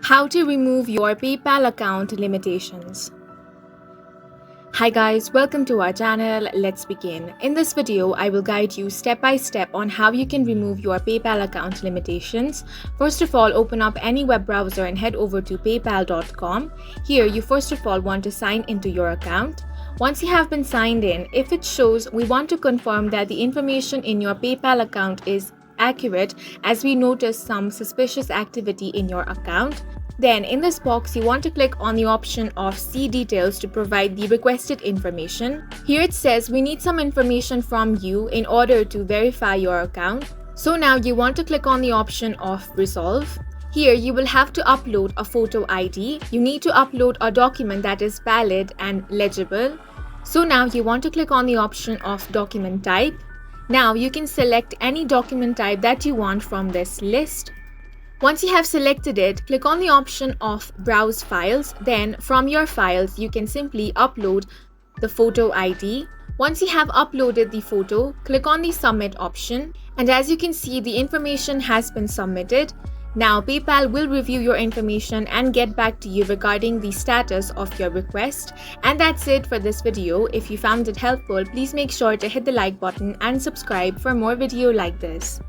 How to remove your PayPal account limitations. Hi guys, welcome to our channel. Let's begin. In this video, I will guide you step by step on how you can remove your PayPal account limitations. First of all, open up any web browser and head over to paypal.com. Here, you first of all want to sign into your account. Once you have been signed in, if it shows we want to confirm that the information in your PayPal account is accurate, as we notice some suspicious activity in your account, then in this box you want to click on the option of see details to provide the requested information. Here it says we need some information from you in order to verify your account. So now you want to click on the option of resolve. Here you will have to upload a photo ID. You need to upload a document that is valid and legible. So now you want to click on the option of document type. Now you can select any document type that you want from this list. Once you have selected it, click on the option of Browse Files. Then from your files, you can simply upload the photo ID. Once you have uploaded the photo, click on the Submit option. And as you can see, the information has been submitted. Now PayPal will review your information and get back to you regarding the status of your request. And that's it for this video. If you found it helpful, please make sure to hit the like button and subscribe for more video like this.